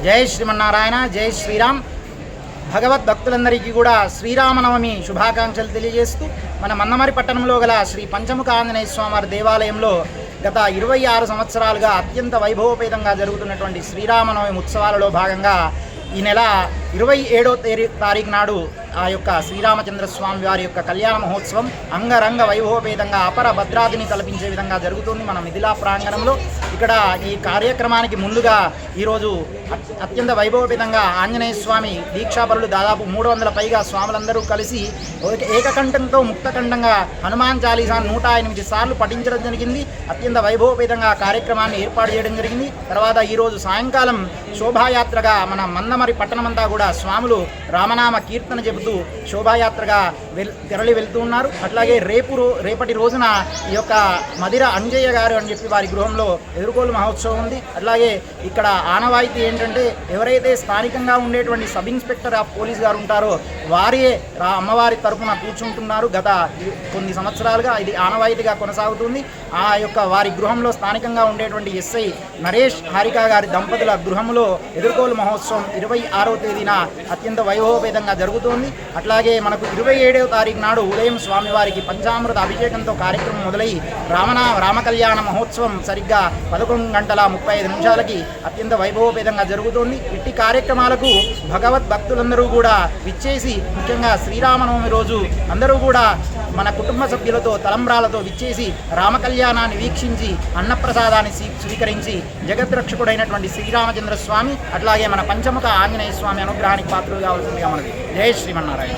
జై శ్రీమన్నారాయణ, జై శ్రీరామ్. భగవద్భక్తులందరికీ కూడా శ్రీరామనవమి శుభాకాంక్షలు తెలియజేస్తూ మన మన్నమరి పట్టణంలో గల శ్రీ పంచముఖ ఆంజనేయ స్వామివారి దేవాలయంలో గత 26 సంవత్సరాలుగా అత్యంత వైభవోపేతంగా జరుగుతున్నటువంటి శ్రీరామనవమి ఉత్సవాలలో భాగంగా ఈ నెల 27వ తారీఖు నాడు ఆ యొక్క శ్రీరామచంద్రస్వామి వారి యొక్క కళ్యాణ మహోత్సవం అంగరంగ వైభవోపేతంగా అపర భద్రాదిని తలపించే విధంగా జరుగుతుంది మన మిథిలా ప్రాంగణంలో. ఇక్కడ ఈ కార్యక్రమానికి ముందుగా ఈరోజు అత్యంత వైభవోపేతంగా ఆంజనేయ స్వామి దీక్షాపరులు దాదాపు 300 పైగా స్వాములందరూ కలిసి ఏకకంఠంతో ముక్తకంఠంగా హనుమాన్ చాలీసా 108 సార్లు పఠించడం జరిగింది. అత్యంత వైభవోపేతంగా కార్యక్రమాన్ని ఏర్పాటు చేయడం జరిగింది. తర్వాత ఈరోజు సాయంకాలం శోభాయాత్రగా మన మన్నమరి పట్టణమంతా కూడా స్వాములు రామనామ కీర్తన చెబుతూ శోభాయాత్రగా తెరలి వెళ్తూ ఉన్నారు. అట్లాగే రేపటి రోజున ఈ యొక్క మదిర అంజయ్య గారు అని చెప్పి వారి గృహంలో ఎదుర్కోలు మహోత్సవం ఉంది. అట్లాగే ఇక్కడ ఆనవాయితీ ఏంటంటే ఎవరైతే స్థానికంగా ఉండేటువంటి సబ్ ఇన్స్పెక్టర్ ఆఫ్ పోలీస్ గారు ఉంటారో వారే అమ్మవారి తరఫున కూర్చుంటున్నారు. గత కొన్ని సంవత్సరాలుగా ఇది ఆనవాయితీగా కొనసాగుతుంది. ఆ యొక్క వారి గృహంలో స్థానికంగా ఉండేటువంటి ఎస్ఐ నరేష్ హారిక గారి దంపతుల గృహంలో ఎదుర్కోలు మహోత్సవం 26వ తేదీన అత్యంత వైభవోపేతంగా జరుగుతోంది. అట్లాగే మనకు 27వ తారీఖు నాడు ఉదయం స్వామివారికి పంచామృత అభిషేకంతో కార్యక్రమం మొదలై రామకళ్యాణ మహోత్సవం సరిగ్గా 11:35 అత్యంత వైభవోపేతంగా జరుగుతోంది. ఇట్టి కార్యక్రమాలకు భగవద్భక్తులందరూ కూడా విచ్చేసి ముఖ్యంగా శ్రీరామనవమి రోజు అందరూ కూడా మన కుటుంబ సభ్యులతో తలంబ్రాలతో విచ్చేసి రామకళ్యాణాన్ని వీక్షించి అన్నప్రసాదాన్ని స్వీకరించి జగద్రక్షకుడైనటువంటి శ్రీరామచంద్ర స్వామి అట్లాగే మన పంచముఖ ఆంజనేయ స్వామి అనుగ్రహానికి పాత్రలు కావాల్సిందిగా మనకి. జై శ్రీమన్నారాయణ.